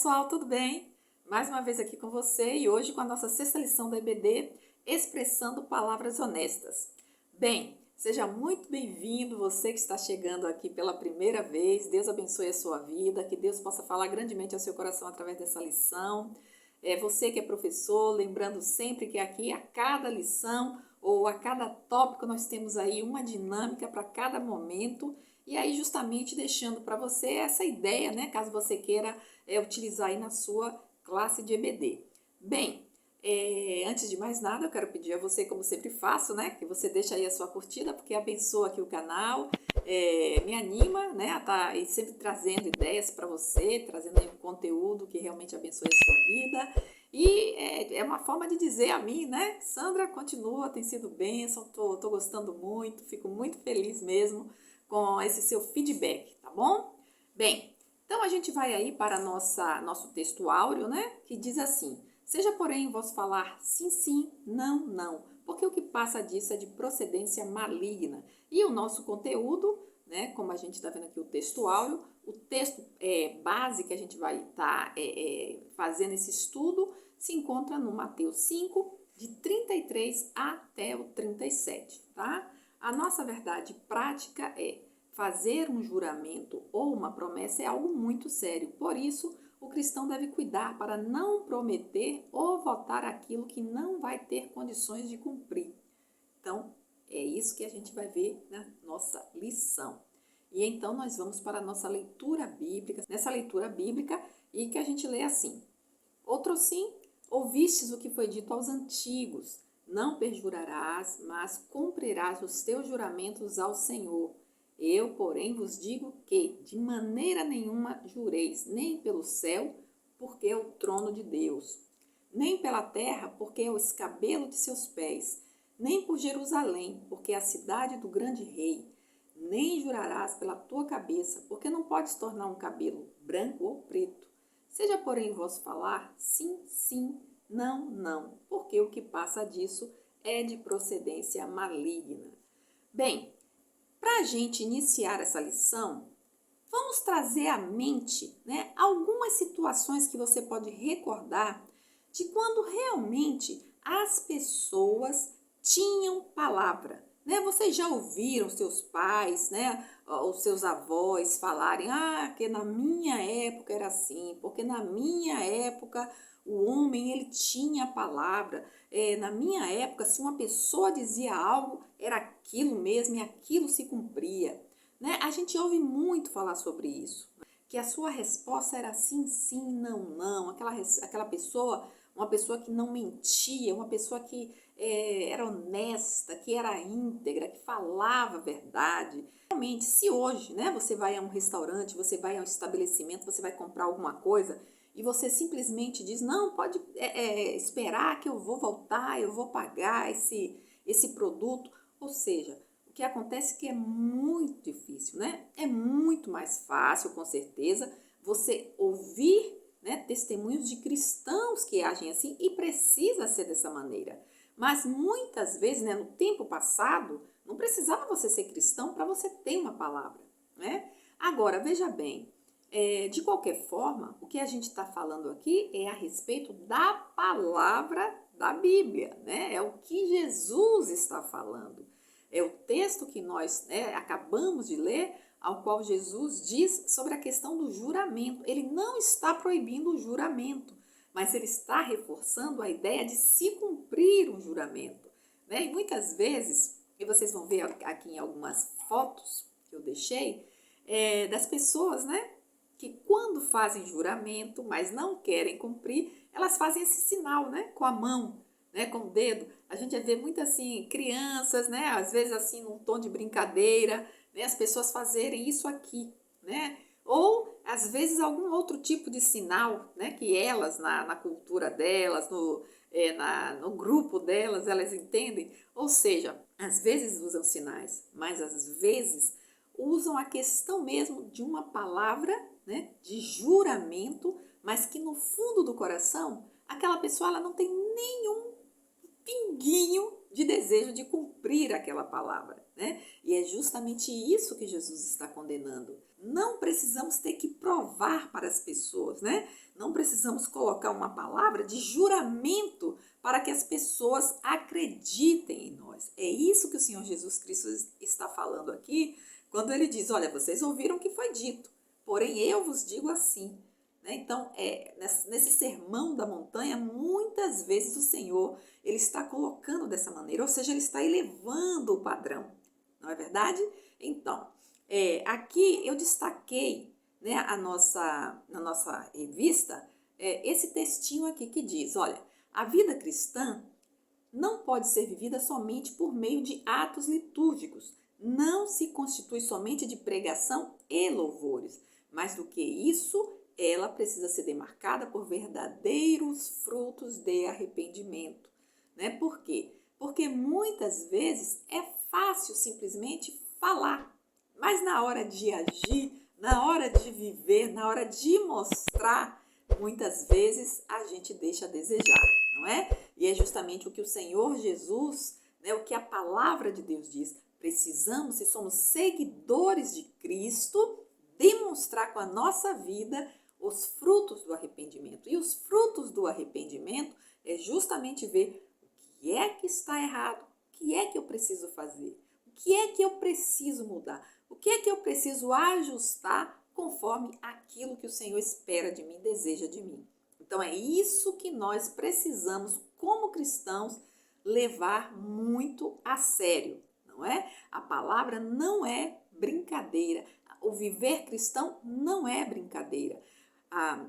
pessoal, tudo bem? Mais uma vez aqui com você e hoje com a nossa sexta lição da EBD, Expressando Palavras Honestas. Bem, seja muito bem-vindo você que está chegando aqui pela primeira vez. Deus abençoe a sua vida, que Deus possa falar grandemente ao seu coração através dessa lição. Você que é professor, lembrando sempre que aqui a cada lição ou a cada tópico nós temos aí uma dinâmica para cada momento. E aí justamente deixando para você essa ideia, né, caso você queira utilizar aí na sua classe de EBD. Bem, antes de mais nada, eu quero pedir a você, como sempre faço, né, que você deixe aí a sua curtida, porque abençoa aqui o canal, me anima, né, a estar aí sempre trazendo ideias para você, trazendo aí um conteúdo que realmente abençoe a sua vida. E é uma forma de dizer a mim, né, Sandra, continua, tem sido bênção, tô gostando muito, fico muito feliz mesmo com esse seu feedback, tá bom? Bem, então a gente vai aí para nosso texto áureo, né? Que diz assim: seja, porém, vós falar sim, sim, não, não, porque o que passa disso é de procedência maligna. E o nosso conteúdo, né? Como a gente está vendo aqui o texto áureo, o texto base que a gente vai estar fazendo esse estudo se encontra no Mateus 5, de 33 até o 37, tá? A nossa verdade prática é: fazer um juramento ou uma promessa é algo muito sério. Por isso, o cristão deve cuidar para não prometer ou votar aquilo que não vai ter condições de cumprir. Então, é isso que a gente vai ver na nossa lição. E então nós vamos para a nossa leitura bíblica. Nessa leitura bíblica, e que a gente lê assim: outro sim, ouvistes o que foi dito aos antigos: não perjurarás, mas cumprirás os teus juramentos ao Senhor. Eu, porém, vos digo que de maneira nenhuma jureis, nem pelo céu, porque é o trono de Deus, nem pela terra, porque é o escabelo de seus pés, nem por Jerusalém, porque é a cidade do grande rei. Nem jurarás pela tua cabeça, porque não podes tornar um cabelo branco ou preto. Seja, porém, vosso falar sim, sim, não, não, porque o que passa disso é de procedência maligna. Bem, para a gente iniciar essa lição, vamos trazer à mente, né, algumas situações que você pode recordar de quando realmente as pessoas tinham palavra. Né? Vocês já ouviram seus pais, né, os seus avós falarem: que na minha época era assim, porque na minha época o homem ele tinha a palavra. Na minha época, se uma pessoa dizia algo, era aquilo mesmo e aquilo se cumpria. Né? A gente ouve muito falar sobre isso, que a sua resposta era sim, sim, não, não. Aquela pessoa, uma pessoa que não mentia, uma pessoa que era honesta, que era íntegra, que falava a verdade. Realmente, se hoje, né, você vai a um restaurante, você vai a um estabelecimento, você vai comprar alguma coisa e você simplesmente diz: não, pode esperar que eu vou voltar, eu vou pagar esse produto. Ou seja, o que acontece é que é muito difícil, né? É muito mais fácil, com certeza, você ouvir, né, testemunhos de cristãos que agem assim, e precisa ser dessa maneira. Mas muitas vezes, né, no tempo passado, não precisava você ser cristão para você ter uma palavra, né? Agora, veja bem, de qualquer forma, o que a gente está falando aqui é a respeito da palavra da Bíblia, né? É o que Jesus está falando. É o texto que nós acabamos de ler, ao qual Jesus diz sobre a questão do juramento. Ele não está proibindo o juramento, mas ele está reforçando a ideia de se cumprir um juramento. Né? E muitas vezes, e vocês vão ver aqui em algumas fotos que eu deixei, das pessoas, né, que quando fazem juramento, mas não querem cumprir, elas fazem esse sinal, né, com a mão, né, com o dedo. A gente vê muito assim, crianças, né, às vezes assim num tom de brincadeira, né, as pessoas fazerem isso aqui, né, ou às vezes algum outro tipo de sinal, né, que elas na cultura delas, no grupo delas, elas entendem. Ou seja, às vezes usam sinais, mas às vezes usam a questão mesmo de uma palavra, né, de juramento, mas que no fundo do coração aquela pessoa ela não tem nenhum pinguinho de desejo de cumprir aquela palavra, né? E é justamente isso que Jesus está condenando. Não precisamos ter que provar para as pessoas, né? Não precisamos colocar uma palavra de juramento para que as pessoas acreditem em nós. É isso que o Senhor Jesus Cristo está falando aqui, quando ele diz, olha, vocês ouviram o que foi dito, porém eu vos digo assim. Então, nesse sermão da montanha, muitas vezes o Senhor ele está colocando dessa maneira, ou seja, ele está elevando o padrão, não é verdade? Então, aqui eu destaquei, né, na nossa revista, esse textinho aqui que diz, olha, a vida cristã não pode ser vivida somente por meio de atos litúrgicos, não se constitui somente de pregação e louvores, mais do que isso, ela precisa ser demarcada por verdadeiros frutos de arrependimento. Né? Por quê? Porque muitas vezes é fácil simplesmente falar, mas na hora de agir, na hora de viver, na hora de mostrar, muitas vezes a gente deixa a desejar, não é? E é justamente o que o Senhor Jesus, né, o que a palavra de Deus diz, precisamos, se somos seguidores de Cristo, demonstrar com a nossa vida os frutos do arrependimento. E os frutos do arrependimento é justamente ver o que é que está errado, o que é que eu preciso fazer, o que é que eu preciso mudar, o que é que eu preciso ajustar conforme aquilo que o Senhor espera de mim, deseja de mim. Então é isso que nós precisamos, como cristãos, levar muito a sério, não é? A palavra não é brincadeira. O viver cristão não é brincadeira.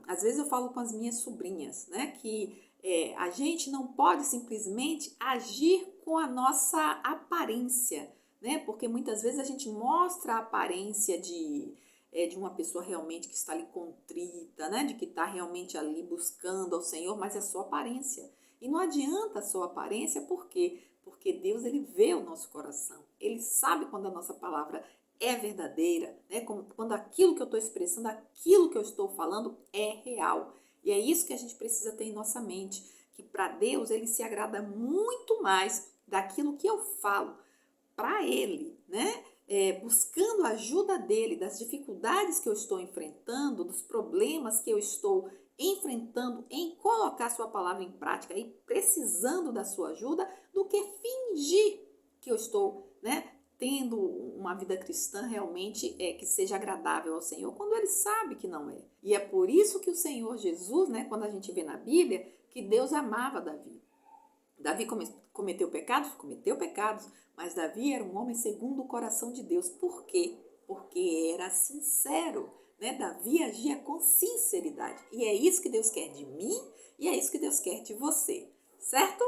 Às vezes eu falo com as minhas sobrinhas, né, que a gente não pode simplesmente agir com a nossa aparência, né, porque muitas vezes a gente mostra a aparência de uma pessoa realmente que está ali contrita, né, de que está realmente ali buscando ao Senhor, mas é só aparência. E não adianta só aparência, por quê? Porque Deus, ele vê o nosso coração. Ele sabe quando a nossa palavra é verdadeira, né? Quando aquilo que eu estou expressando, aquilo que eu estou falando é real. E é isso que a gente precisa ter em nossa mente, que para Deus ele se agrada muito mais daquilo que eu falo para Ele, né? Buscando a ajuda dele, das dificuldades que eu estou enfrentando, dos problemas que eu estou enfrentando em colocar sua palavra em prática e precisando da sua ajuda, do que fingir que eu estou, né, tendo uma vida cristã realmente que seja agradável ao Senhor, quando ele sabe que não é. E é por isso que o Senhor Jesus, né, quando a gente vê na Bíblia, que Deus amava Davi. Davi cometeu pecados? Cometeu pecados, mas Davi era um homem segundo o coração de Deus. Por quê? Porque era sincero, né? Davi agia com sinceridade. E é isso que Deus quer de mim e é isso que Deus quer de você, certo?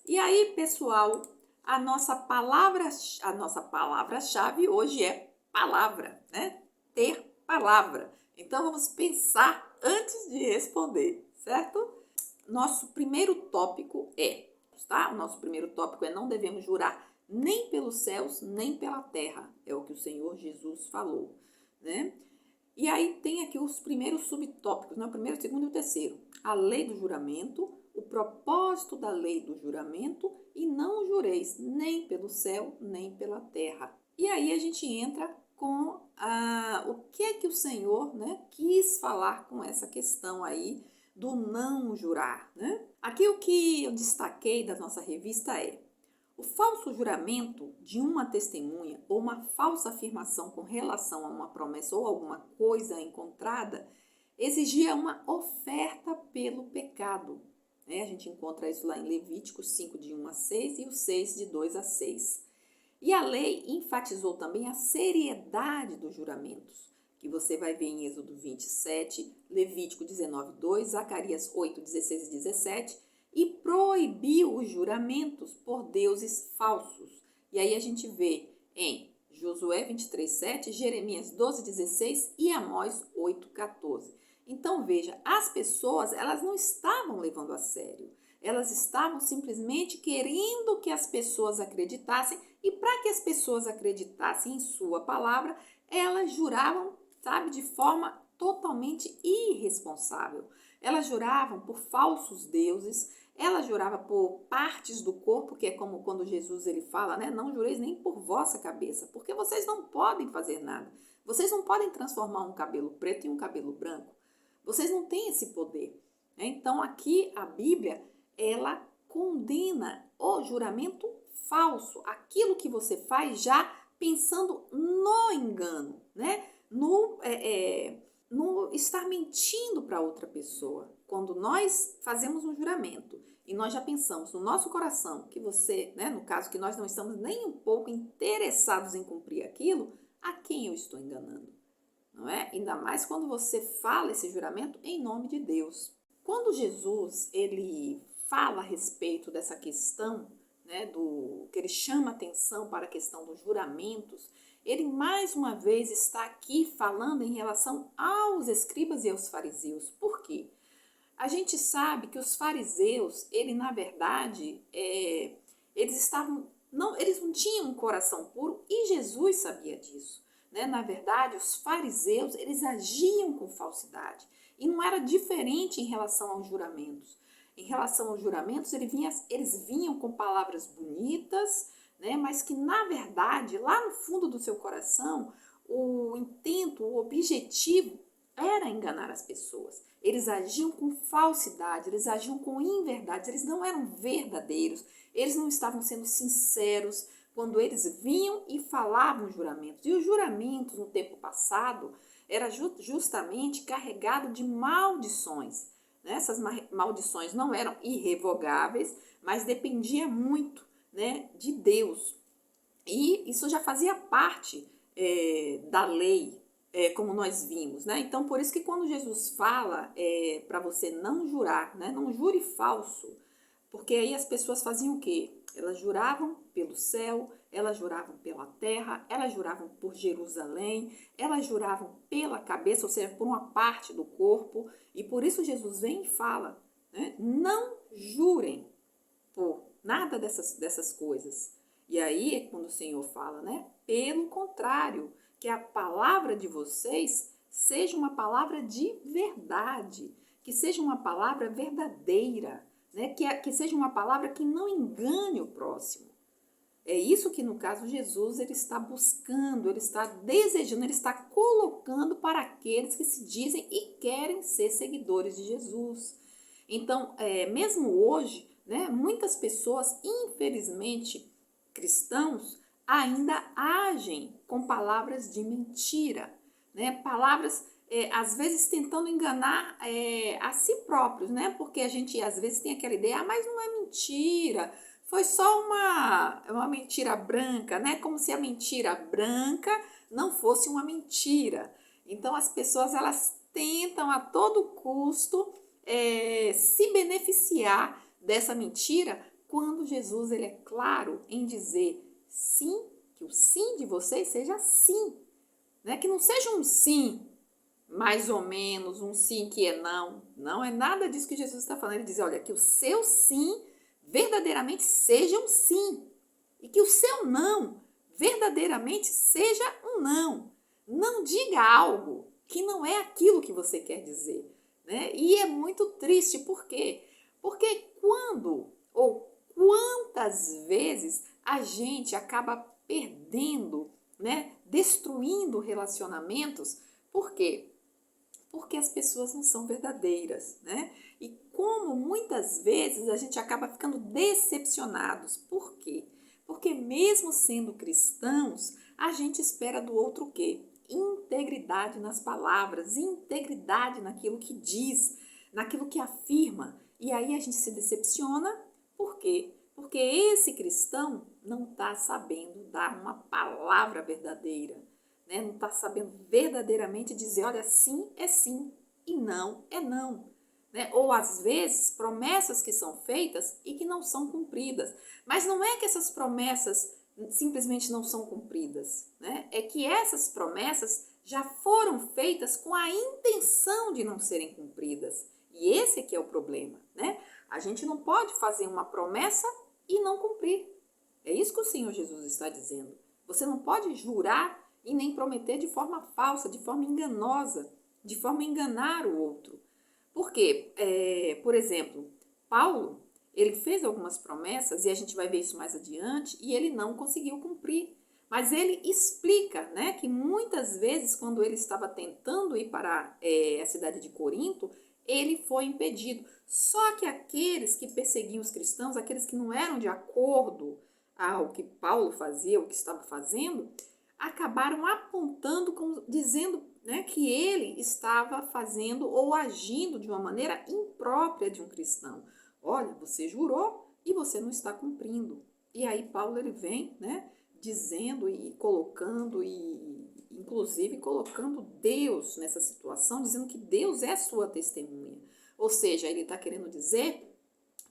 E aí, pessoal, a nossa palavra-chave hoje é palavra, né? Ter palavra. Então, vamos pensar antes de responder, certo? Nosso primeiro tópico tá? O nosso primeiro tópico é não devemos jurar nem pelos céus, nem pela terra. É o que o Senhor Jesus falou, né? E aí tem aqui os primeiros subtópicos, né? O primeiro, o segundo e o terceiro. A lei do juramento, o propósito da lei do juramento e não jureis nem pelo céu, nem pela terra. E aí a gente entra com o que é que o Senhor, né, quis falar com essa questão aí do não jurar, né? Aqui o que eu destaquei da nossa revista é: o falso juramento de uma testemunha ou uma falsa afirmação com relação a uma promessa ou alguma coisa encontrada exigia uma oferta pelo pecado. Né? A gente encontra isso lá em Levíticos 5, de 1 a 6 e o 6, de 2 a 6. E a lei enfatizou também a seriedade dos juramentos, que você vai ver em Êxodo 27, Levítico 19, 2, Zacarias 8, 16 e 17, e proibiu os juramentos por deuses falsos. E aí a gente vê em Josué 23, 7, Jeremias 12, 16 e Amós 8, 14. Então veja, as pessoas elas não estavam levando a sério. Elas estavam simplesmente querendo que as pessoas acreditassem e para que as pessoas acreditassem em sua palavra, elas juravam, sabe, de forma totalmente irresponsável. Elas juravam por falsos deuses, ela jurava por partes do corpo, que é como quando Jesus ele fala, né? Não jureis nem por vossa cabeça, porque vocês não podem fazer nada. Vocês não podem transformar um cabelo preto em um cabelo branco. Vocês não têm esse poder. Então, aqui a Bíblia, ela condena o juramento falso, aquilo que você faz já pensando no engano, né? No estar mentindo para outra pessoa. Quando nós fazemos um juramento e nós já pensamos no nosso coração que você, né, no caso que nós não estamos nem um pouco interessados em cumprir aquilo, a quem eu estou enganando? Não é? Ainda mais quando você fala esse juramento em nome de Deus. Quando Jesus ele fala a respeito dessa questão, né, que ele chama atenção para a questão dos juramentos, ele mais uma vez está aqui falando em relação aos escribas e aos fariseus. Por quê? A gente sabe que os fariseus, na verdade, eles não tinham um coração puro e Jesus sabia disso. Né? Na verdade, os fariseus, eles agiam com falsidade. E não era diferente em relação aos juramentos. Em relação aos juramentos, eles vinham com palavras bonitas, né? Mas que, na verdade, lá no fundo do seu coração, o intento, o objetivo era enganar as pessoas. Eles agiam com falsidade, eles agiam com inverdade, eles não eram verdadeiros, eles não estavam sendo sinceros quando eles vinham e falavam juramentos. E os juramentos, no tempo passado, era justamente carregado de maldições. Né? Essas maldições não eram irrevogáveis, mas dependia muito, né, de Deus. E isso já fazia parte da lei, como nós vimos. Né? Então, por isso que quando Jesus fala para você não jurar, né, não jure falso, porque aí as pessoas faziam o quê? Elas juravam pelo céu, elas juravam pela terra, elas juravam por Jerusalém, elas juravam pela cabeça, ou seja, por uma parte do corpo. E por isso Jesus vem e fala, né? Não jurem por nada dessas coisas. E aí é quando o Senhor fala, né? Pelo contrário, que a palavra de vocês seja uma palavra de verdade, que seja uma palavra verdadeira, né? Que seja uma palavra que não engane o próximo. É isso que, no caso, Jesus ele está buscando, ele está desejando, ele está colocando para aqueles que se dizem e querem ser seguidores de Jesus. Então, mesmo hoje, né, muitas pessoas, infelizmente, cristãos, ainda agem com palavras de mentira, né? Palavras, às vezes, tentando enganar a si próprios, né? Porque a gente, às vezes, tem aquela ideia, mas não é mentira, foi só uma mentira branca, né? Como se a mentira branca não fosse uma mentira. Então, as pessoas, elas tentam a todo custo se beneficiar dessa mentira, quando Jesus ele é claro em dizer sim, que o sim de vocês seja sim, né? Que não seja um sim mais ou menos, um sim que é não. Não é nada disso que Jesus está falando. Ele diz, olha, que o seu sim verdadeiramente seja um sim e que o seu não verdadeiramente seja um não. Não diga algo que não é aquilo que você quer dizer, né? E é muito triste, por quê? Porque quando ou quantas vezes a gente acaba perdendo, né? Destruindo relacionamentos, por quê? Porque as pessoas não são verdadeiras, né? E como muitas vezes a gente acaba ficando decepcionados. Por quê? Porque mesmo sendo cristãos, a gente espera do outro o quê? Integridade nas palavras, integridade naquilo que diz, naquilo que afirma. E aí a gente se decepciona, por quê? Porque esse cristão não está sabendo dar uma palavra verdadeira, né? Não está sabendo verdadeiramente dizer, olha, sim é sim e não é não. Né? Ou às vezes promessas que são feitas e que não são cumpridas. Mas não é que essas promessas simplesmente não são cumpridas, né? É que essas promessas já foram feitas com a intenção de não serem cumpridas. E esse aqui é o problema, né? A gente não pode fazer uma promessa e não cumprir. É isso que o Senhor Jesus está dizendo. Você não pode jurar e nem prometer de forma falsa, de forma enganosa, de forma a enganar o outro. Por quê? Por exemplo, Paulo, Ele fez algumas promessas, e a gente vai ver isso mais adiante, e ele não conseguiu cumprir. Mas ele explica, né, que muitas vezes, quando ele estava tentando ir para a cidade de Corinto, ele foi impedido. Só que aqueles que perseguiam os cristãos, aqueles que não eram de acordo ao que Paulo fazia, o que estava fazendo, acabaram apontando, dizendo, né, que ele estava fazendo ou agindo de uma maneira imprópria de um cristão. Olha, você jurou e você não está cumprindo. E aí Paulo ele vem, né, dizendo e colocando, e inclusive colocando Deus nessa situação, dizendo que Deus é sua testemunha. Ou seja, ele está querendo dizer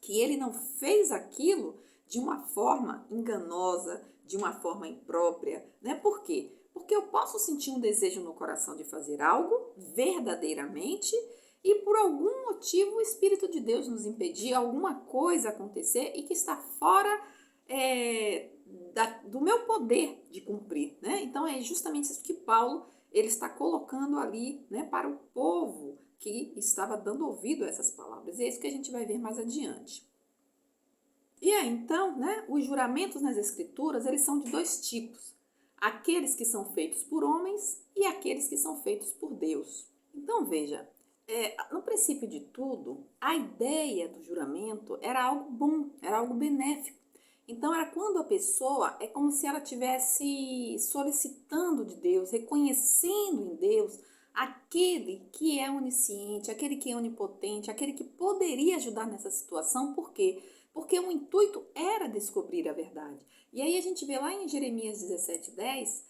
que ele não fez aquilo de uma forma enganosa, de uma forma imprópria, né? Por quê? Porque eu posso sentir um desejo no coração de fazer algo verdadeiramente e por algum motivo o Espírito de Deus nos impedir alguma coisa acontecer e que está fora do meu poder de cumprir, né? Então é justamente isso que Paulo ele está colocando ali, né, para o povo que estava dando ouvido a essas palavras. E é isso que a gente vai ver mais adiante. E aí, então, né, os juramentos nas escrituras, eles são de dois tipos. Aqueles que são feitos por homens e aqueles que são feitos por Deus. Então, veja, no princípio de tudo, a ideia do juramento era algo bom, era algo benéfico. Então, era quando a pessoa, é como se ela estivesse solicitando de Deus, reconhecendo em Deus aquele que é onisciente, aquele que é onipotente, aquele que poderia ajudar nessa situação. Por quê? Porque o intuito era descobrir a verdade. E aí a gente vê lá em Jeremias 17:10,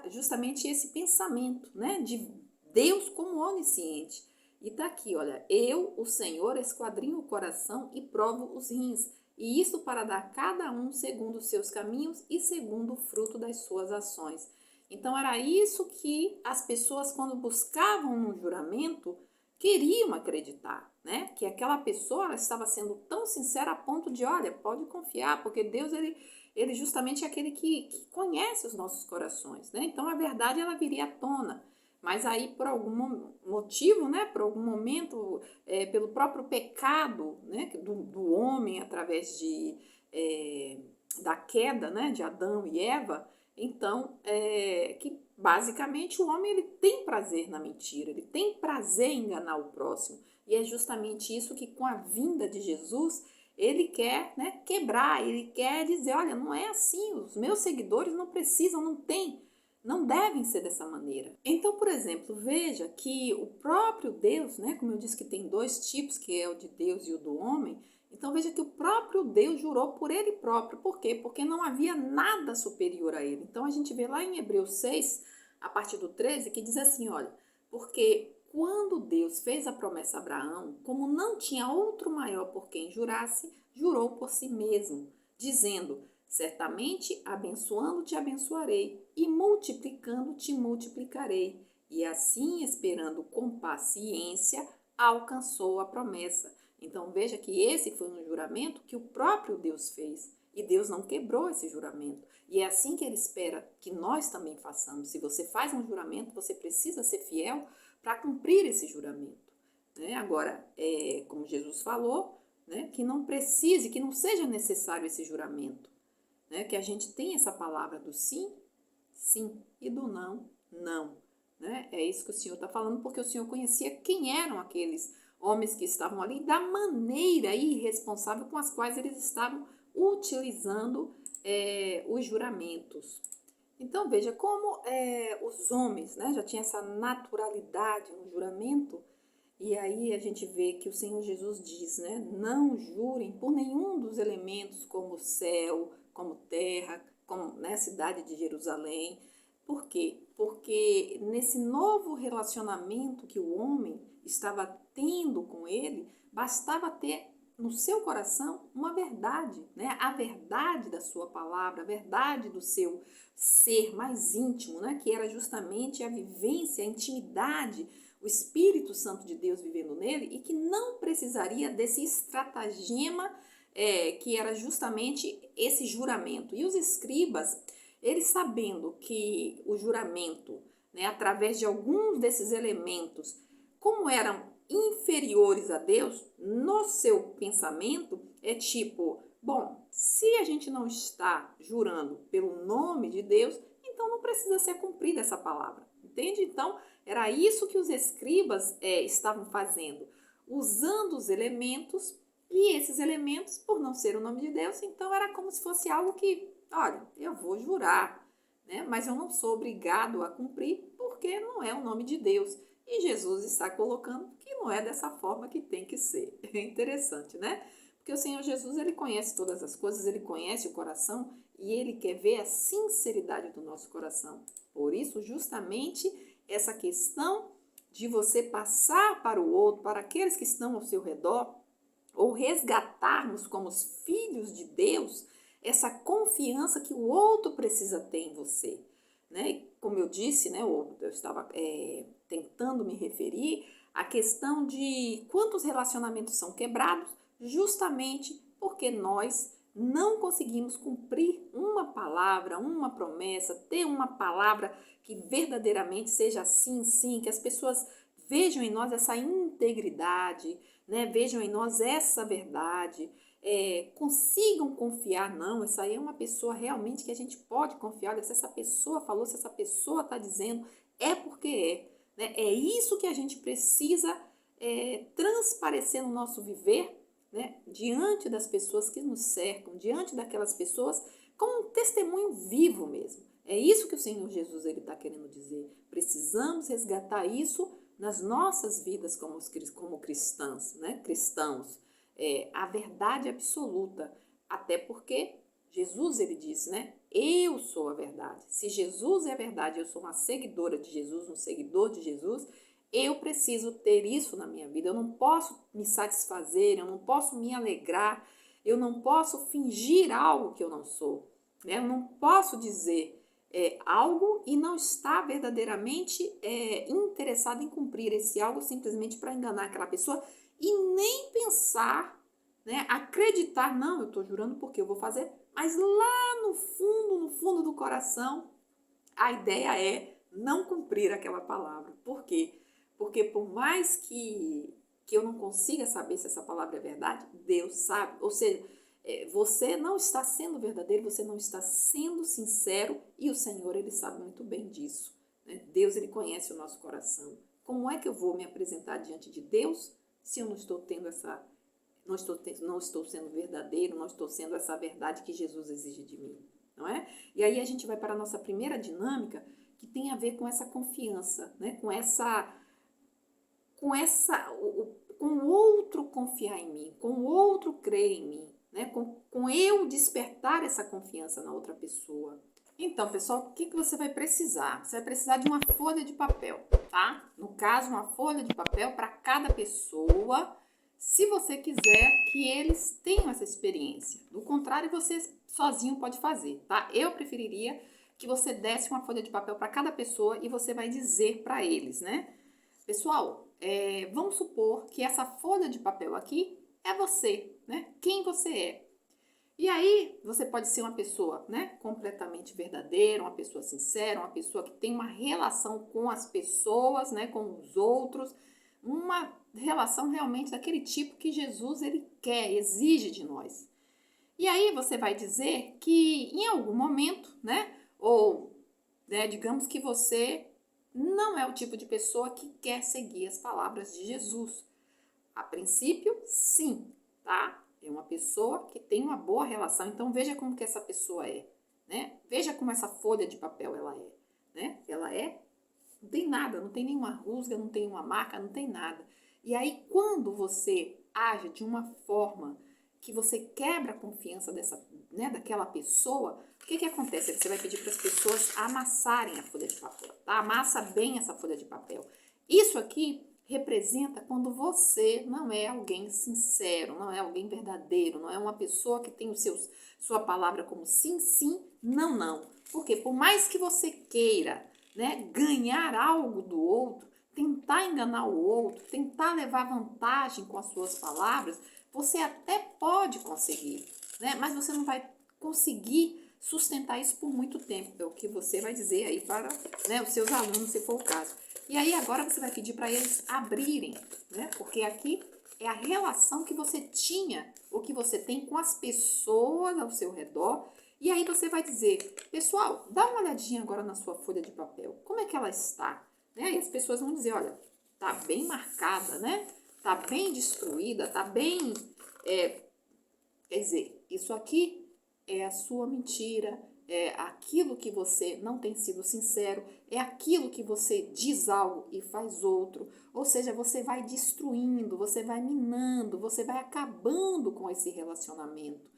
justamente esse pensamento, né, de Deus como onisciente. E tá aqui, olha, eu, o Senhor, esquadrinho o coração e provo os rins, e isto para dar a cada um segundo os seus caminhos e segundo o fruto das suas ações. Então era isso que as pessoas, quando buscavam no juramento, queriam acreditar, né? Que aquela pessoa ela estava sendo tão sincera a ponto de, olha, pode confiar, porque Deus ele justamente é aquele que conhece os nossos corações, né? Então a verdade ela viria à tona. Mas aí, por algum motivo, né, por algum momento, pelo próprio pecado, né, do homem através da queda, né, de Adão e Eva, então, que basicamente o homem ele tem prazer na mentira, ele tem prazer em enganar o próximo. E é justamente isso que, com a vinda de Jesus, ele quer, né, quebrar, ele quer dizer, olha, não é assim, os meus seguidores não precisam, não devem ser dessa maneira. Então, por exemplo, veja que o próprio Deus, né, como eu disse que tem dois tipos, que é o de Deus e o do homem, então veja que o próprio Deus jurou por ele próprio. Por quê? Porque não havia nada superior a ele. Então a gente vê lá em Hebreus 6, a partir do 13, que diz assim, olha, porque quando Deus fez a promessa a Abraão, como não tinha outro maior por quem jurasse, jurou por si mesmo, dizendo, certamente abençoando te abençoarei e multiplicando te multiplicarei. E assim, esperando com paciência, alcançou a promessa. Então veja que esse foi um juramento que o próprio Deus fez. E Deus não quebrou esse juramento. E é assim que ele espera que nós também façamos. Se você faz um juramento, você precisa ser fiel para cumprir esse juramento. Né? Agora, como Jesus falou, né, que não precise, que não seja necessário esse juramento. Né? Que a gente tenha essa palavra do sim, sim, e do não, não. Né? É isso que o Senhor está falando, porque o Senhor conhecia quem eram aqueles homens que estavam ali, da maneira irresponsável com as quais eles estavam utilizando os juramentos. Então, veja como os homens, né, já tinham essa naturalidade no juramento, e aí a gente vê que o Senhor Jesus diz, né, não jurem por nenhum dos elementos como céu, como terra, como, né, a cidade de Jerusalém. Por quê? Porque nesse novo relacionamento que o homem estava tendo com ele, bastava ter no seu coração uma verdade, né? A verdade da sua palavra, a verdade do seu ser mais íntimo, né? Que era justamente a vivência, a intimidade, o Espírito Santo de Deus vivendo nele e que não precisaria desse estratagema que era justamente esse juramento. E os escribas, eles sabendo que o juramento, né, através de alguns desses elementos, como eram inferiores a Deus, no seu pensamento, é tipo, bom, se a gente não está jurando pelo nome de Deus, então não precisa ser cumprida essa palavra, entende? Então, era isso que os escribas estavam fazendo, usando os elementos, e esses elementos, por não ser o nome de Deus, então era como se fosse algo que, olha, eu vou jurar, né? Mas eu não sou obrigado a cumprir, porque não é o nome de Deus. E Jesus está colocando que não é dessa forma que tem que ser. É interessante, né? Porque o Senhor Jesus, ele conhece todas as coisas, ele conhece o coração e ele quer ver a sinceridade do nosso coração. Por isso, justamente, essa questão de você passar para o outro, para aqueles que estão ao seu redor, ou resgatarmos como os filhos de Deus, essa confiança que o outro precisa ter em você. Né? Como eu disse, né, eu estava tentando me referir à questão de quantos relacionamentos são quebrados justamente porque nós não conseguimos cumprir uma palavra, uma promessa, ter uma palavra que verdadeiramente seja sim, sim, que as pessoas vejam em nós essa integridade, né? Vejam em nós essa verdade, consigam confiar, não, essa aí é uma pessoa realmente que a gente pode confiar, se essa pessoa falou, se essa pessoa está dizendo, é porque é. Né? É isso que a gente precisa transparecer no nosso viver, né? Diante das pessoas que nos cercam, diante daquelas pessoas, como um testemunho vivo mesmo. É isso que o Senhor Jesus está querendo dizer. Precisamos resgatar isso nas nossas vidas como cristãos, né? Cristãos. A verdade absoluta. Até porque Jesus, ele disse, né? Eu sou a verdade. Se Jesus é a verdade, eu sou uma seguidora de Jesus, um seguidor de Jesus, eu preciso ter isso na minha vida. Eu não posso me satisfazer, eu não posso me alegrar, eu não posso fingir algo que eu não sou. Né? Eu não posso dizer algo e não estar verdadeiramente interessado em cumprir esse algo simplesmente para enganar aquela pessoa e nem pensar, né, acreditar, não, eu estou jurando porque eu vou fazer, mas lá no fundo do coração, a ideia é não cumprir aquela palavra. Por quê? Porque por mais que eu não consiga saber se essa palavra é verdade, Deus sabe. Ou seja, você não está sendo verdadeiro, você não está sendo sincero e o Senhor, ele sabe muito bem disso. Né? Deus, ele conhece o nosso coração. Como é que eu vou me apresentar diante de Deus se eu não estou tendo não estou sendo verdadeiro, não estou sendo essa verdade que Jesus exige de mim, não é? E aí a gente vai para a nossa primeira dinâmica, que tem a ver com essa confiança, né? Com o outro confiar em mim, com o outro crer em mim, né? Com eu despertar essa confiança na outra pessoa. Então, pessoal, o que você vai precisar? Você vai precisar de uma folha de papel, tá? No caso, uma folha de papel para cada pessoa, se você quiser que eles tenham essa experiência. Do contrário, você sozinho pode fazer, tá? Eu preferiria que você desse uma folha de papel para cada pessoa e você vai dizer para eles, né? Pessoal, vamos supor que essa folha de papel aqui é você, né? Quem você é. E aí, você pode ser uma pessoa, né, completamente verdadeira, uma pessoa sincera, uma pessoa que tem uma relação com as pessoas, né, com os outros, uma relação realmente daquele tipo que Jesus, ele quer, exige de nós. E aí, você vai dizer que em algum momento, né, ou, né, digamos que você não é o tipo de pessoa que quer seguir as palavras de Jesus. A princípio, sim, tá? É uma pessoa que tem uma boa relação. Então, veja como que essa pessoa é, né? Veja como essa folha de papel ela é, né? Não tem nada, não tem nenhuma rusga, não tem uma marca, não tem nada. E aí, quando você age de uma forma que você quebra a confiança daquela pessoa, o que acontece? Você vai pedir para as pessoas amassarem a folha de papel, tá? Amassa bem essa folha de papel. Isso aqui representa quando você não é alguém sincero, não é alguém verdadeiro, não é uma pessoa que tem sua palavra como sim, sim, não, não. Porque por mais que você queira, né, ganhar algo do outro, tentar enganar o outro, tentar levar vantagem com as suas palavras, você até pode conseguir, né, mas você não vai conseguir sustentar isso por muito tempo. É o que você vai dizer aí para, né, os seus alunos, se for o caso. E aí agora você vai pedir para eles abrirem, né? Porque aqui é a relação que você tinha ou que você tem com as pessoas ao seu redor. E aí você vai dizer, pessoal, dá uma olhadinha agora na sua folha de papel. Como é que ela está? Né? E as pessoas vão dizer, olha, tá bem marcada, né? Tá bem destruída, tá bem... quer dizer, isso aqui é a sua mentira, é aquilo que você não tem sido sincero, é aquilo que você diz algo e faz outro. Ou seja, você vai destruindo, você vai minando, você vai acabando com esse relacionamento.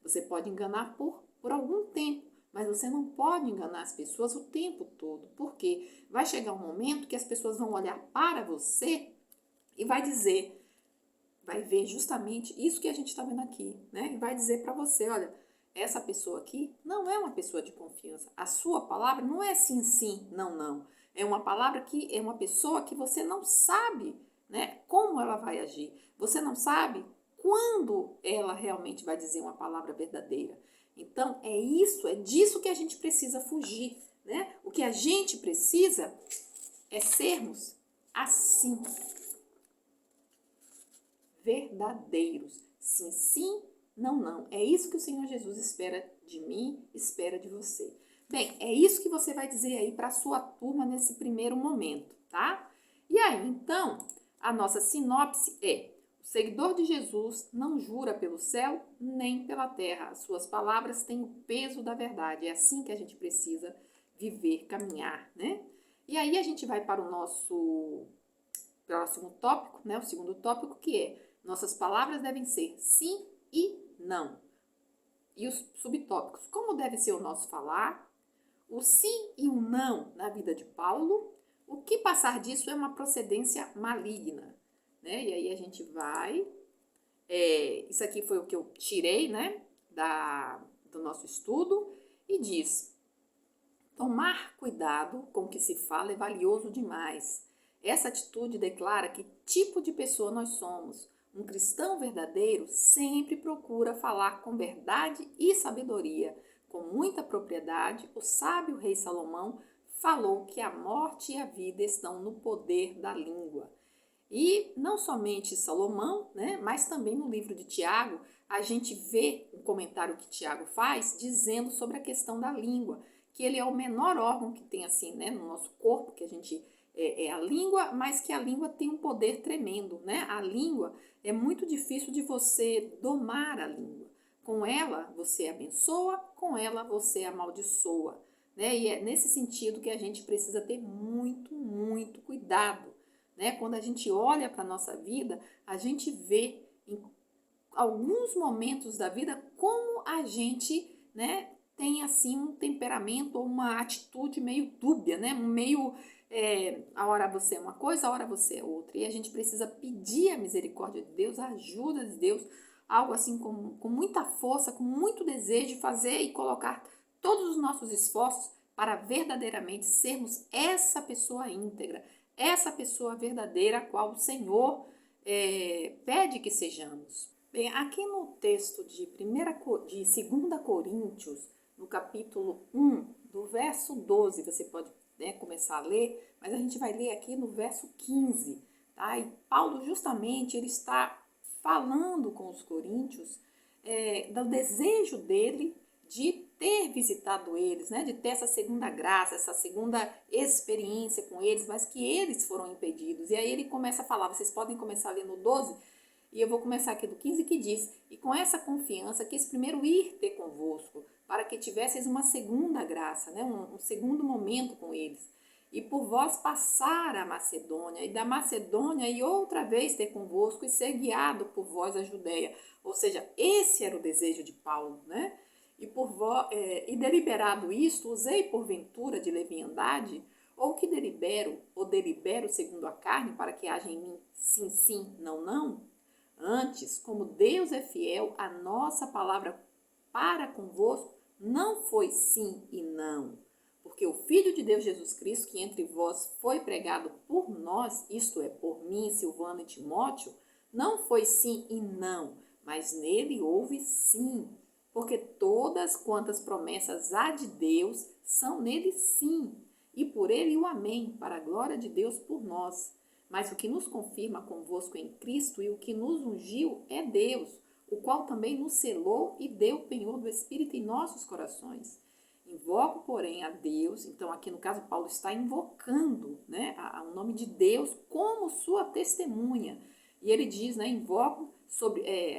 Você pode enganar por algum tempo, mas você não pode enganar as pessoas o tempo todo. Porque vai chegar um momento que as pessoas vão olhar para você e vai dizer... vai ver justamente isso que a gente está vendo aqui, né? E vai dizer para você, olha, essa pessoa aqui não é uma pessoa de confiança. A sua palavra não é sim, sim, não, não. É uma palavra que é uma pessoa que você não sabe, né? Como ela vai agir. Você não sabe quando ela realmente vai dizer uma palavra verdadeira. Então, é isso, é disso que a gente precisa fugir, né? O que a gente precisa é sermos assim, verdadeiros. Sim, sim, não, não. É isso que o Senhor Jesus espera de mim, espera de você. Bem, é isso que você vai dizer aí para a sua turma nesse primeiro momento, tá? E aí, então, a nossa sinopse é: o seguidor de Jesus não jura pelo céu nem pela terra. As suas palavras têm o peso da verdade. É assim que a gente precisa viver, caminhar, né? E aí a gente vai para o nosso próximo tópico, né? O segundo tópico, que é: nossas palavras devem ser sim e não. E os subtópicos: como deve ser o nosso falar, o sim e o não na vida de Paulo, o que passar disso é uma procedência maligna, né? E aí a gente vai... isso aqui foi o que eu tirei, né, do nosso estudo, e diz: tomar cuidado com o que se fala é valioso demais. Essa atitude declara que tipo de pessoa nós somos. Um cristão verdadeiro sempre procura falar com verdade e sabedoria. Com muita propriedade, o sábio rei Salomão falou que a morte e a vida estão no poder da língua. E não somente Salomão, né, mas também no livro de Tiago, a gente vê um comentário que Tiago faz dizendo sobre a questão da língua, que ele é o menor órgão que tem assim, né, no nosso corpo, que a gente é a língua, mas que a língua tem um poder tremendo, né? A língua é muito difícil de você domar a língua. Com ela você abençoa, com ela você amaldiçoa, né? E é nesse sentido que a gente precisa ter muito, muito cuidado, né? Quando a gente olha para a nossa vida, a gente vê em alguns momentos da vida como a gente, né, tem assim um temperamento ou uma atitude meio dúbia, né? Meio, a hora você é uma coisa, a hora você é outra. E a gente precisa pedir a misericórdia de Deus, a ajuda de Deus, algo assim com muita força, com muito desejo de fazer e colocar todos os nossos esforços para verdadeiramente sermos essa pessoa íntegra, essa pessoa verdadeira a qual o Senhor pede que sejamos. Bem, aqui no texto de 2 Coríntios, no capítulo 1, do verso 12, você pode, né, começar a ler, mas a gente vai ler aqui no verso 15, tá? E Paulo justamente ele está falando com os coríntios do desejo dele de ter visitado eles, né, de ter essa segunda graça, essa segunda experiência com eles, mas que eles foram impedidos. E aí ele começa a falar, vocês podem começar a ler no 12, e eu vou começar aqui do 15, que diz: e com essa confiança quis primeiro ir ter convosco, para que tivesseis uma segunda graça, né, um segundo momento com eles. E por vós passar a Macedônia, e da Macedônia e outra vez ter convosco, e ser guiado por vós a Judéia. Ou seja, esse era o desejo de Paulo, né? E deliberado isto, usei porventura de leviandade, ou que delibero segundo a carne, para que haja em mim sim, sim, não, não? Antes, como Deus é fiel, a nossa palavra para convosco não foi sim e não. Porque o Filho de Deus Jesus Cristo, que entre vós foi pregado por nós, isto é, por mim, Silvano e Timóteo, não foi sim e não, mas nele houve sim. Porque todas quantas promessas há de Deus são nele sim. e por ele o amém, para a glória de Deus por nós. Mas o que nos confirma convosco em Cristo e o que nos ungiu é Deus, o qual também nos selou e deu o penhor do Espírito em nossos corações. Invoco, porém, a Deus, então aqui no caso Paulo está invocando, né, o nome de Deus como sua testemunha. E ele diz, né, invoco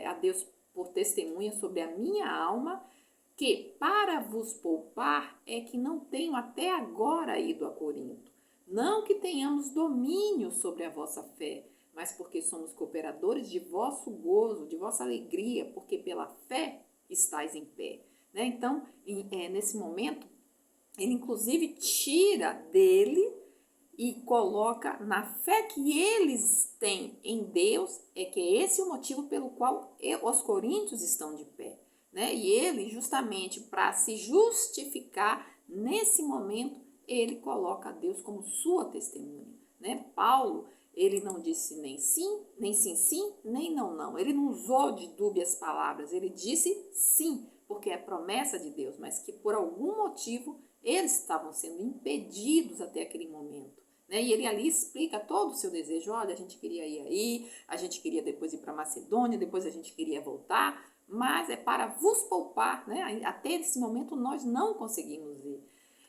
a Deus por testemunha sobre a minha alma, que para vos poupar é que não tenho até agora ido a Corinto. Não que tenhamos domínio sobre a vossa fé, mas porque somos cooperadores de vosso gozo, de vossa alegria, porque pela fé estáis em pé. Né? Então, nesse momento, ele inclusive tira dele e coloca na fé que eles têm em Deus, que é esse o motivo pelo qual os coríntios estão de pé. Né? E ele, justamente para se justificar, nesse momento, ele coloca Deus como sua testemunha. Né? Paulo, ele não disse nem sim, nem não. Ele não usou de dúbias palavras, ele disse sim, porque é promessa de Deus, mas que por algum motivo eles estavam sendo impedidos até aquele momento. Né? E ele ali explica todo o seu desejo. Olha, a gente queria ir aí, a gente queria depois ir para Macedônia, depois a gente queria voltar, mas é para vos poupar, né? Até esse momento nós não conseguimos ir.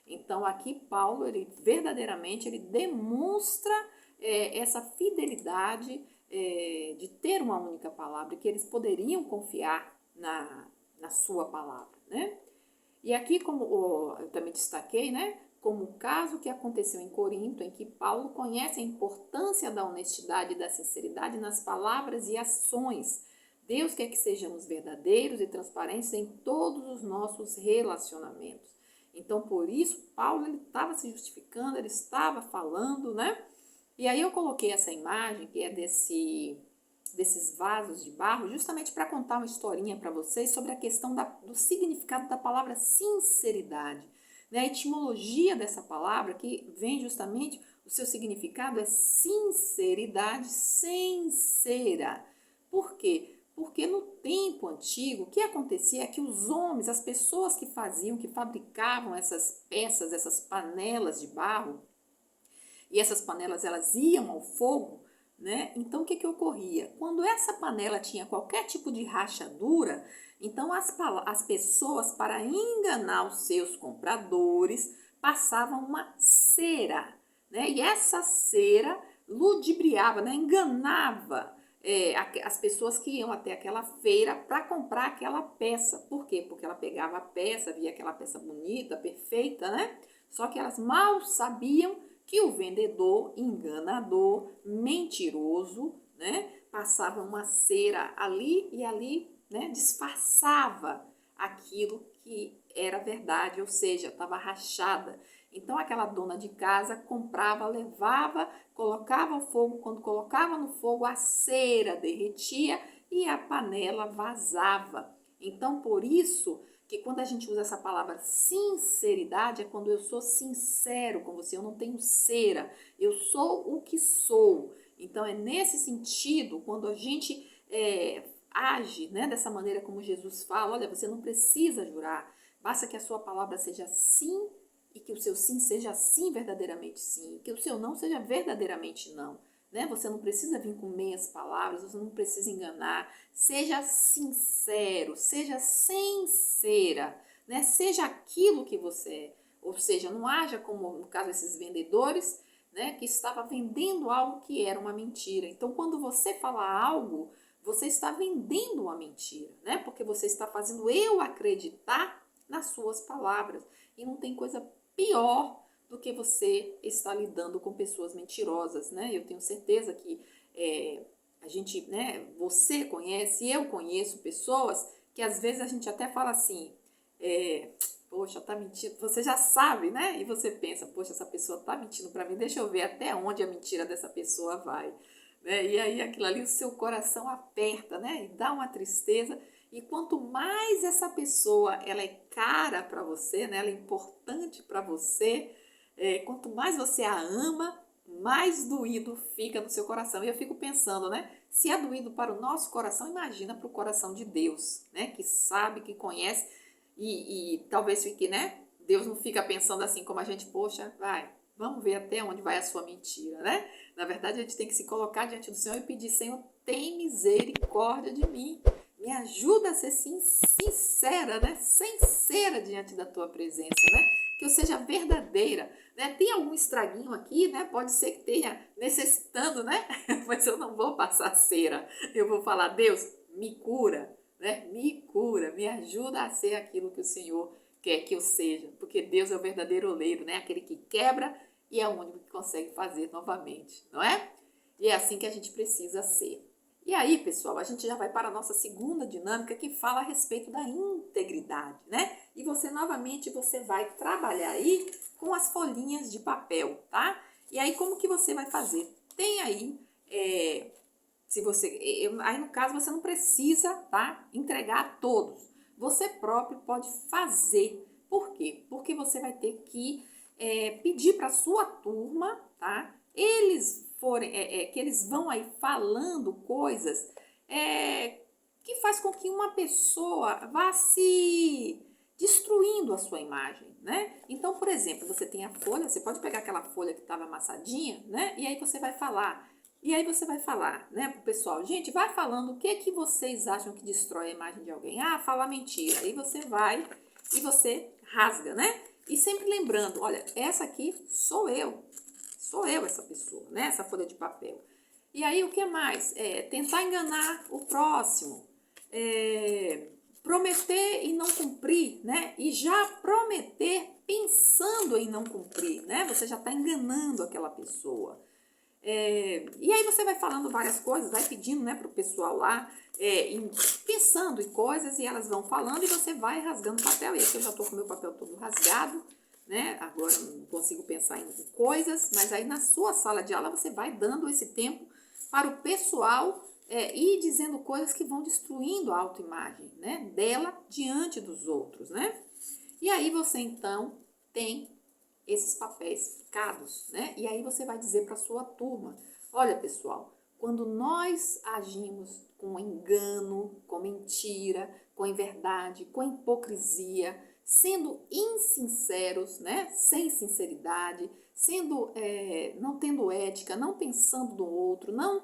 Então aqui Paulo, ele verdadeiramente ele demonstra essa fidelidade de ter uma única palavra, que eles poderiam confiar na sua palavra, né? E aqui, como eu também destaquei, né? Como o caso que aconteceu em Corinto, em que Paulo conhece a importância da honestidade e da sinceridade nas palavras e ações. Deus quer que sejamos verdadeiros e transparentes em todos os nossos relacionamentos. Então, por isso, Paulo estava se justificando, ele estava falando, né? E aí eu coloquei essa imagem, que é desses vasos de barro, justamente para contar uma historinha para vocês sobre a questão do significado da palavra sinceridade. A etimologia dessa palavra, que vem justamente, o seu significado é sinceridade sem cera. Por quê? Porque no tempo antigo, o que acontecia é que os homens, as pessoas que fabricavam essas peças, essas panelas de barro, e essas panelas elas iam ao fogo, né? Então o que ocorria? Quando essa panela tinha qualquer tipo de rachadura, então as pessoas, para enganar os seus compradores, passavam uma cera, né? E essa cera ludibriava, né? Enganava as pessoas que iam até aquela feira para comprar aquela peça. Por quê? Porque ela pegava a peça, via aquela peça bonita, perfeita, né? Só que elas mal sabiam que o vendedor, enganador, mentiroso, né, passava uma cera ali e ali, né, disfarçava aquilo que era verdade, ou seja, estava rachada. Então aquela dona de casa comprava, levava, colocava ao fogo, quando colocava no fogo a cera derretia e a panela vazava. Então por isso que quando a gente usa essa palavra sinceridade, é quando eu sou sincero com você, eu não tenho cera, eu sou o que sou. Então é nesse sentido, quando a gente age, né, dessa maneira como Jesus fala, olha, você não precisa jurar, basta que a sua palavra seja sim e que o seu sim seja sim verdadeiramente sim, que o seu não seja verdadeiramente não. Né? Você não precisa vir com meias palavras, você não precisa enganar. Seja sincero, seja sincera, né? Seja aquilo que você é. Ou seja, não haja como, no caso, esses vendedores, né, que estava vendendo algo que era uma mentira. Então, quando você fala algo, você está vendendo uma mentira, né? Porque você está fazendo eu acreditar nas suas palavras. E não tem coisa pior do que você está lidando com pessoas mentirosas, né? Eu tenho certeza que a gente, né, você conhece, eu conheço pessoas que às vezes a gente até fala assim, poxa, tá mentindo, você já sabe, né? E você pensa, poxa, essa pessoa tá mentindo para mim, deixa eu ver até onde a mentira dessa pessoa vai. Né? E aí aquilo ali, o seu coração aperta, né? E dá uma tristeza. E quanto mais essa pessoa ela é cara para você, né? Ela é importante para você, quanto mais você a ama, mais doído fica no seu coração. E eu fico pensando, né? Se é doído para o nosso coração, imagina para o coração de Deus, né? Que sabe, que conhece e talvez fique, né? Deus não fica pensando assim como a gente, poxa, vai, Vamos ver até onde vai a sua mentira, né? Na verdade, a gente tem que se colocar diante do Senhor e pedir: Senhor, tem misericórdia de mim. Me ajuda a ser sincera, né? Sincera diante da tua presença, né? Que eu seja verdadeira, né? Tem algum estraguinho aqui, né? Pode ser que tenha necessitando, né? Mas eu não vou passar cera. Eu vou falar: Deus, me cura, né? Me cura, me ajuda a ser aquilo que o Senhor quer que eu seja. Porque Deus é o verdadeiro oleiro, né? Aquele que quebra e é o único que consegue fazer novamente, não é? E é assim que a gente precisa ser. E aí, pessoal, a gente já vai para a nossa segunda dinâmica que fala a respeito da integridade, né? E você, novamente, você vai trabalhar aí com as folhinhas de papel, tá? E aí, como que você vai fazer? Tem aí, se você, aí no caso, você não precisa, tá? Entregar a todos. Você próprio pode fazer. Por quê? Porque você vai ter que pedir para a sua turma, tá? Que eles vão aí falando coisas que faz com que uma pessoa vá se destruindo a sua imagem, né? Então, por exemplo, você tem a folha, você pode pegar aquela folha que estava amassadinha, né? E aí você vai falar. E aí você vai falar, né, pro pessoal: gente, vai falando o que que vocês acham que destrói a imagem de alguém. Ah, falar mentira. Aí você vai e você rasga, né? E sempre lembrando: olha, essa aqui sou eu. Sou eu essa pessoa, né? Essa folha de papel. E aí, o que mais? Tentar enganar o próximo. Prometer e não cumprir, né? E já prometer pensando em não cumprir, né? Você já está enganando aquela pessoa. E aí você vai falando várias coisas, vai pedindo, né, para o pessoal lá, pensando em coisas, e elas vão falando e você vai rasgando o papel. E aqui eu já estou com o meu papel todo rasgado, né? Agora eu não consigo pensar em coisas, mas aí na sua sala de aula você vai dando esse tempo para o pessoal ir dizendo coisas que vão destruindo a autoimagem, né, dela diante dos outros, né? E aí você então tem esses papéis ficados, né? E aí você vai dizer para a sua turma: olha, pessoal, quando nós agimos com engano, com mentira, com inverdade, com hipocrisia, sendo insinceros, né? Sem sinceridade, não tendo ética, não pensando no outro, não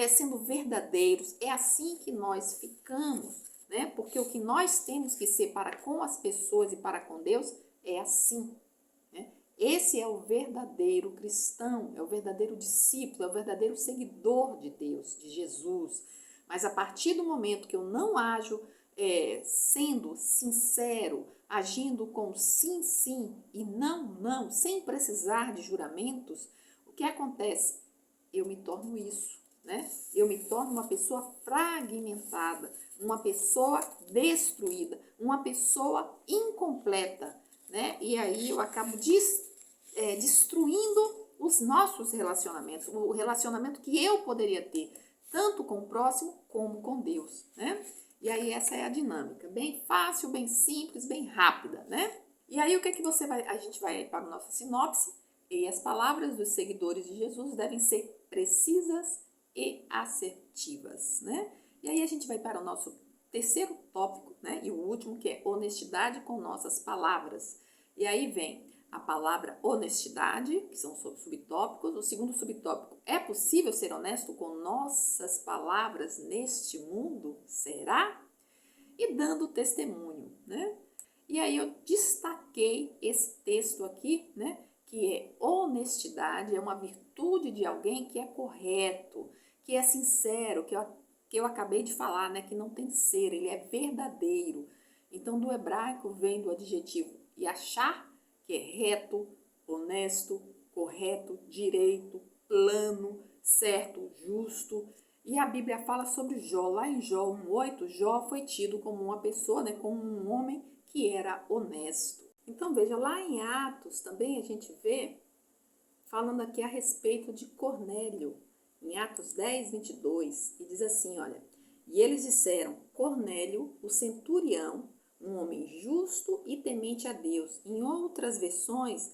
sendo verdadeiros, é assim que nós ficamos, né? Porque o que nós temos que ser para com as pessoas e para com Deus é assim. Esse é o verdadeiro cristão, é o verdadeiro discípulo, é o verdadeiro seguidor de Deus, de Jesus. Mas a partir do momento que eu não ajo sendo sincero, agindo com sim, sim e não, não, sem precisar de juramentos, o que acontece? Eu me torno isso, né? Eu me torno uma pessoa fragmentada, uma pessoa destruída, uma pessoa incompleta, né? E aí eu acabo destruindo os nossos relacionamentos, o relacionamento que eu poderia ter, tanto com o próximo como com Deus, né? E aí essa é a dinâmica, bem fácil, bem simples, bem rápida, né? E aí o que é que a gente vai para a nossa sinopse, e as palavras dos seguidores de Jesus devem ser precisas e assertivas, né? E aí a gente vai para o nosso terceiro tópico, né? E o último, que é honestidade com nossas palavras. E aí vem a palavra honestidade, que são subtópicos. O segundo subtópico: é possível ser honesto com nossas palavras neste mundo? Será? E dando testemunho, né? E aí eu destaquei esse texto aqui, né? Que é honestidade, é uma virtude de alguém que é correto, que é sincero, que eu acabei de falar, né? Que não tem ser, ele é verdadeiro. Então, do hebraico vem do adjetivo yashar, que é reto, honesto, correto, direito, plano, certo, justo. E a Bíblia fala sobre Jó. Lá em Jó 1:8, Jó foi tido como uma pessoa, né, como um homem que era honesto. Então, veja, lá em Atos também a gente vê, falando aqui a respeito de Cornélio, em Atos 10:22, e diz assim, olha: e eles disseram: Cornélio, o centurião, um homem justo e temente a Deus. Em outras versões,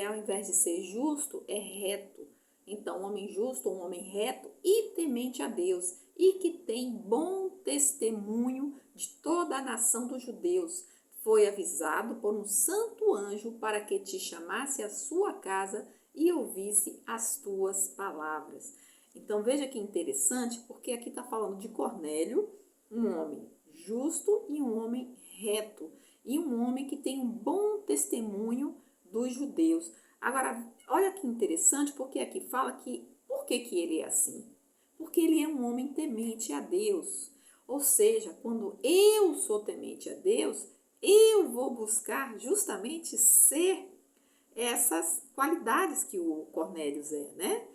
ao invés de ser justo, é reto. Então, um homem justo, um homem reto e temente a Deus, e que tem bom testemunho de toda a nação dos judeus, foi avisado por um santo anjo para que te chamasse à sua casa e ouvisse as tuas palavras. Então veja que interessante, porque aqui está falando de Cornélio, um homem justo e um homem reto, e um homem que tem um bom testemunho dos judeus. Agora, olha que interessante, porque aqui fala que, por que ele é assim? Porque ele é um homem temente a Deus. Ou seja, quando eu sou temente a Deus, eu vou buscar justamente ser essas qualidades que o Cornélio é, né?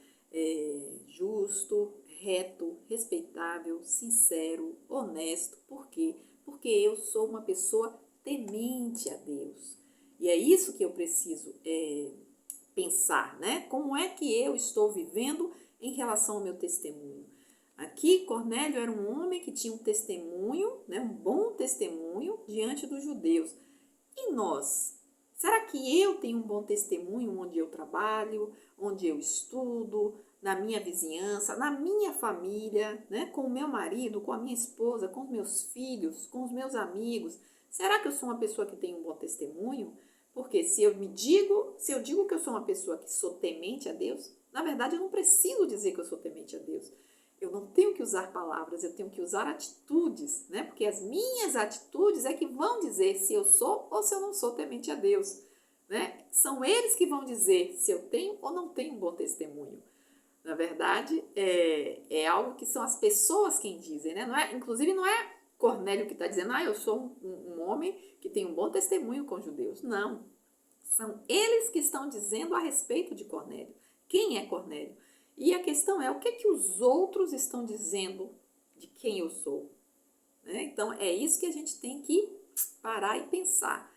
Justo, reto, respeitável, sincero, honesto. Por quê? Porque eu sou uma pessoa temente a Deus. E é isso que eu preciso pensar, né? Como é que eu estou vivendo em relação ao meu testemunho? Aqui, Cornélio era um homem que tinha um testemunho, né? Um bom testemunho diante dos judeus. E nós? Será que eu tenho um bom testemunho onde eu trabalho, onde eu estudo, na minha vizinhança, na minha família, né? Com o meu marido, com a minha esposa, com os meus filhos, com os meus amigos? Será que eu sou uma pessoa que tem um bom testemunho? Porque se eu digo que eu sou uma pessoa que sou temente a Deus, na verdade eu não preciso dizer que eu sou temente a Deus. Eu não tenho que usar palavras, eu tenho que usar atitudes, né? Porque as minhas atitudes é que vão dizer se eu sou ou se eu não sou temente a Deus, né? São eles que vão dizer se eu tenho ou não tenho um bom testemunho. Na verdade, é algo que são as pessoas quem dizem, né? Inclusive, não é Cornélio que está dizendo, eu sou um homem que tem um bom testemunho com os judeus. Não. São eles que estão dizendo a respeito de Cornélio. Quem é Cornélio? E a questão é, o que os outros estão dizendo de quem eu sou? Né? Então, é isso que a gente tem que parar e pensar.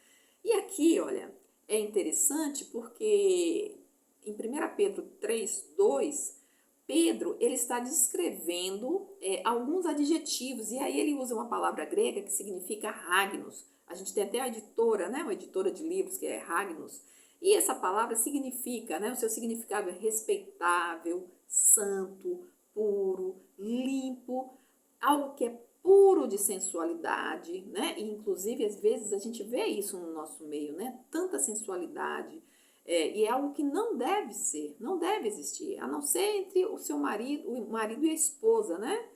E aqui, olha, é interessante porque em 1 Pedro 3:2, Pedro ele está descrevendo alguns adjetivos, e aí ele usa uma palavra grega que significa ragnos. A gente tem até a editora, né, uma editora de livros que é ragnos, e essa palavra significa, né, o seu significado é respeitável, santo, puro, limpo, algo que é puro de sensualidade, né? E, inclusive, às vezes a gente vê isso no nosso meio, né? Tanta sensualidade, e é algo que não deve ser, não deve existir, a não ser entre o marido e a esposa, né?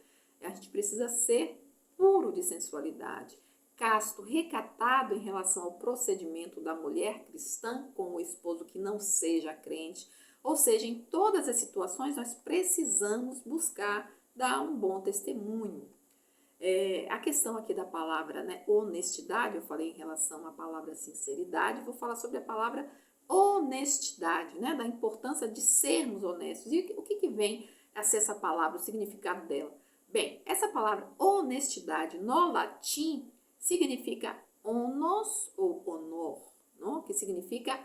A gente precisa ser puro de sensualidade, casto, recatado em relação ao procedimento da mulher cristã com o esposo que não seja crente. Ou seja, em todas as situações nós precisamos buscar dar um bom testemunho. A questão aqui da palavra, né, honestidade, eu falei em relação à palavra sinceridade, vou falar sobre a palavra honestidade, né, da importância de sermos honestos. E o que vem a ser essa palavra, o significado dela? Bem, essa palavra honestidade no latim significa honos ou honor, não? Que significa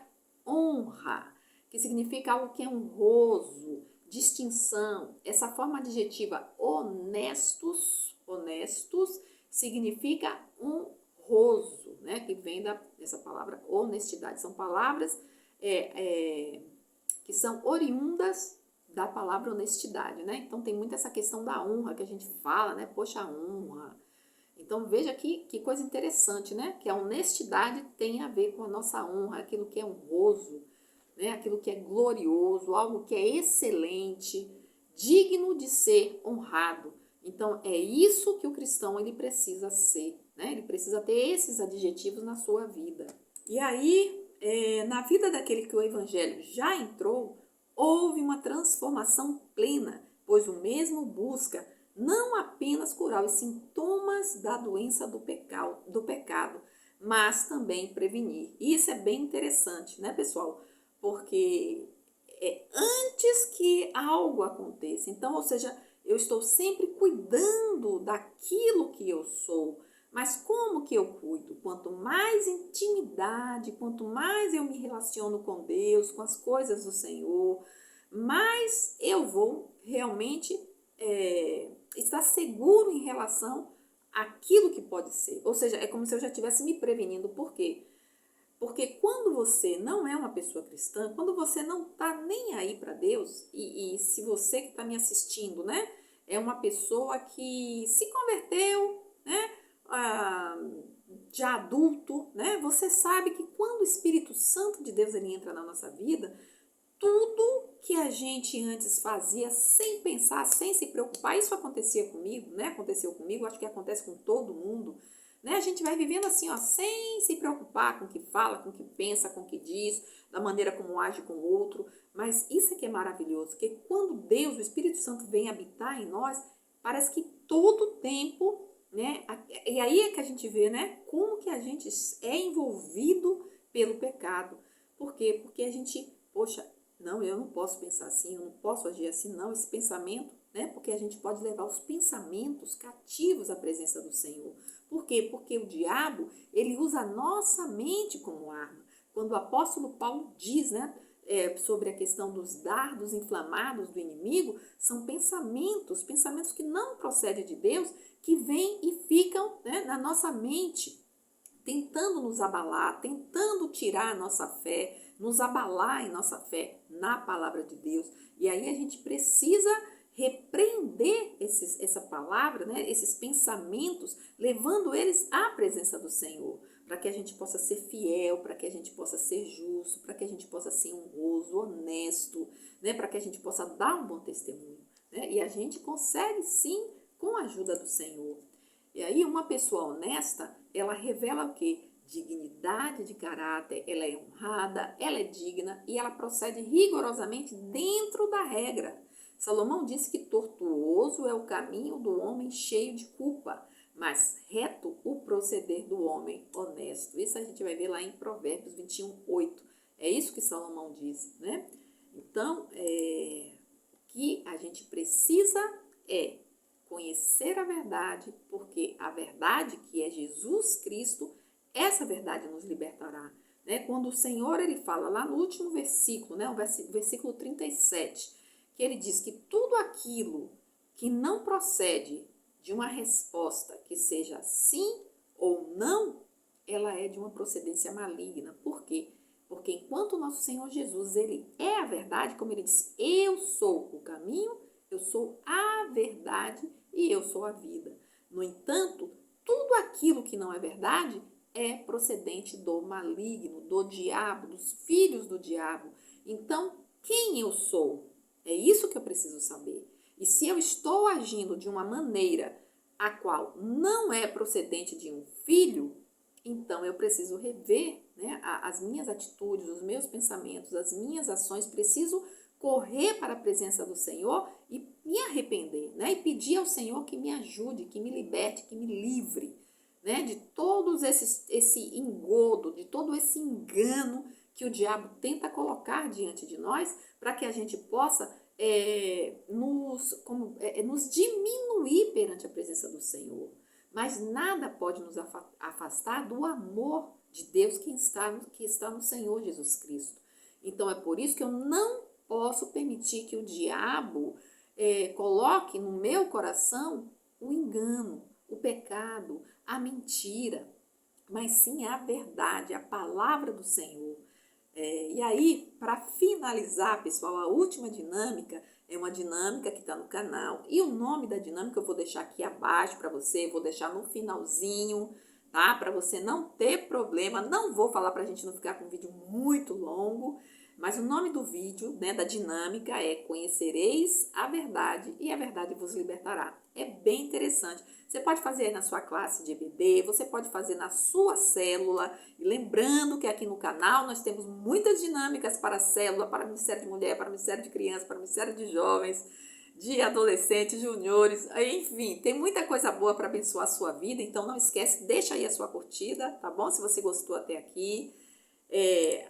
honra, que significa algo que é honroso, distinção. Essa forma adjetiva honestos significa honroso, né? Que vem dessa palavra honestidade. São palavras que são oriundas da palavra honestidade, né? Então tem muito essa questão da honra que a gente fala, né? Poxa, honra. Então veja que coisa interessante, né? Que a honestidade tem a ver com a nossa honra, aquilo que é honroso, né? Aquilo que é glorioso, algo que é excelente, digno de ser honrado. Então é isso que o cristão ele precisa ser, né? Ele precisa ter esses adjetivos na sua vida. E aí, na vida daquele que o evangelho já entrou, houve uma transformação plena, pois o mesmo busca não apenas curar os sintomas da doença do pecado, mas também prevenir. E isso é bem interessante, né, pessoal? Porque antes que algo aconteça, então, ou seja, eu estou sempre cuidando daquilo que eu sou. Mas como que eu cuido? Quanto mais intimidade, quanto mais eu me relaciono com Deus, com as coisas do Senhor, mais eu vou realmente estar seguro em relação àquilo que pode ser. Ou seja, é como se eu já estivesse me prevenindo. Por quê? Porque quando você não é uma pessoa cristã, quando você não está nem aí para Deus, e se você que está me assistindo, né, é uma pessoa que se converteu, né, já adulto, né, você sabe que quando o Espírito Santo de Deus ele entra na nossa vida, tudo que a gente antes fazia sem pensar, sem se preocupar, isso acontecia comigo, né? Aconteceu comigo, acho que acontece com todo mundo, né? A gente vai vivendo assim, ó, sem se preocupar com o que fala, com o que pensa, com o que diz, da maneira como age com o outro. Mas isso é que é maravilhoso, porque quando Deus, o Espírito Santo, vem habitar em nós, parece que todo o tempo, né? E aí é que a gente vê, né? Como que a gente é envolvido pelo pecado. Por quê? Porque a gente, poxa, não, eu não posso pensar assim, eu não posso agir assim, não, esse pensamento, né? Porque a gente pode levar os pensamentos cativos à presença do Senhor. Por quê? Porque o diabo, ele usa a nossa mente como arma. Quando o apóstolo Paulo diz, né, sobre a questão dos dardos inflamados do inimigo, são pensamentos que não procedem de Deus, que vêm e ficam, né, na nossa mente, tentando nos abalar, tentando tirar a nossa fé, nos abalar em nossa fé na palavra de Deus. E aí a gente precisa repreender essa palavra, né, esses pensamentos, levando eles à presença do Senhor, para que a gente possa ser fiel, para que a gente possa ser justo, para que a gente possa ser honroso, honesto, né, para que a gente possa dar um bom testemunho. Né? E a gente consegue sim com a ajuda do Senhor. E aí uma pessoa honesta, ela revela o quê? Dignidade de caráter, ela é honrada, ela é digna e ela procede rigorosamente dentro da regra. Salomão disse que tortuoso é o caminho do homem cheio de culpa, mas reto o proceder do homem honesto. Isso a gente vai ver lá em Provérbios 21:8. É isso que Salomão diz, né? Então, o que a gente precisa é conhecer a verdade, porque a verdade que é Jesus Cristo, essa verdade nos libertará. Né? Quando o Senhor ele fala lá no último versículo, né? O versículo 37, que ele diz que tudo aquilo que não procede de uma resposta que seja sim ou não, ela é de uma procedência maligna. Por quê? Porque enquanto o nosso Senhor Jesus, ele é a verdade, como ele disse, eu sou o caminho, eu sou a verdade e eu sou a vida. No entanto, tudo aquilo que não é verdade é procedente do maligno, do diabo, dos filhos do diabo. Então, quem eu sou? É isso que eu preciso saber. E se eu estou agindo de uma maneira a qual não é procedente de um filho, então eu preciso rever, né, as minhas atitudes, os meus pensamentos, as minhas ações, preciso correr para a presença do Senhor e me arrepender, né, e pedir ao Senhor que me ajude, que me liberte, que me livre, né, de todos esse engodo, de todo esse engano que o diabo tenta colocar diante de nós, para que a gente possa nos diminuir perante a presença do Senhor. Mas nada pode nos afastar do amor de Deus que está no Senhor Jesus Cristo. Então é por isso que eu não posso permitir que o diabo coloque no meu coração o engano, o pecado, a mentira, mas sim a verdade, a palavra do Senhor. E aí, para finalizar, pessoal, a última dinâmica é uma dinâmica que está no canal. E o nome da dinâmica eu vou deixar aqui abaixo para você, vou deixar no finalzinho, tá? Para você não ter problema. Não vou falar para a gente não ficar com um vídeo muito longo, mas o nome do vídeo, né, da dinâmica é Conhecereis a Verdade e a Verdade vos libertará. É bem interessante. Você pode fazer na sua classe de EBD, você pode fazer na sua célula. E lembrando que aqui no canal nós temos muitas dinâmicas para a célula, para o Ministério de Mulher, para o Ministério de Crianças, para o Ministério de Jovens, de adolescentes, juniores, enfim, tem muita coisa boa para abençoar a sua vida. Então não esquece, deixa aí a sua curtida, tá bom? Se você gostou até aqui.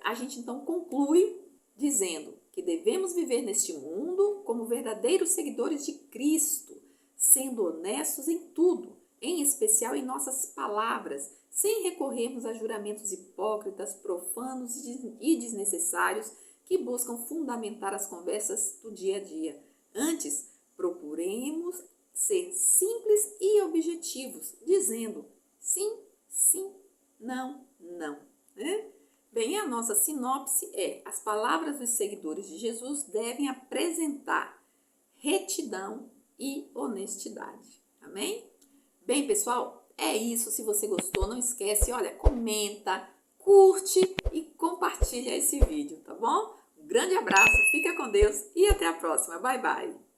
A gente então conclui dizendo que devemos viver neste mundo como verdadeiros seguidores de Cristo, sendo honestos em tudo, em especial em nossas palavras, sem recorrermos a juramentos hipócritas, profanos e desnecessários que buscam fundamentar as conversas do dia a dia. Antes, procuremos ser simples e objetivos, dizendo sim, sim, não, não. Né? Bem, a nossa sinopse é: as palavras dos seguidores de Jesus devem apresentar retidão e honestidade. Amém? Bem, pessoal, é isso. Se você gostou, não esquece, olha, comenta, curte e compartilha esse vídeo, tá bom? Um Grande abraço, fica com Deus e até a próxima. Bye, bye!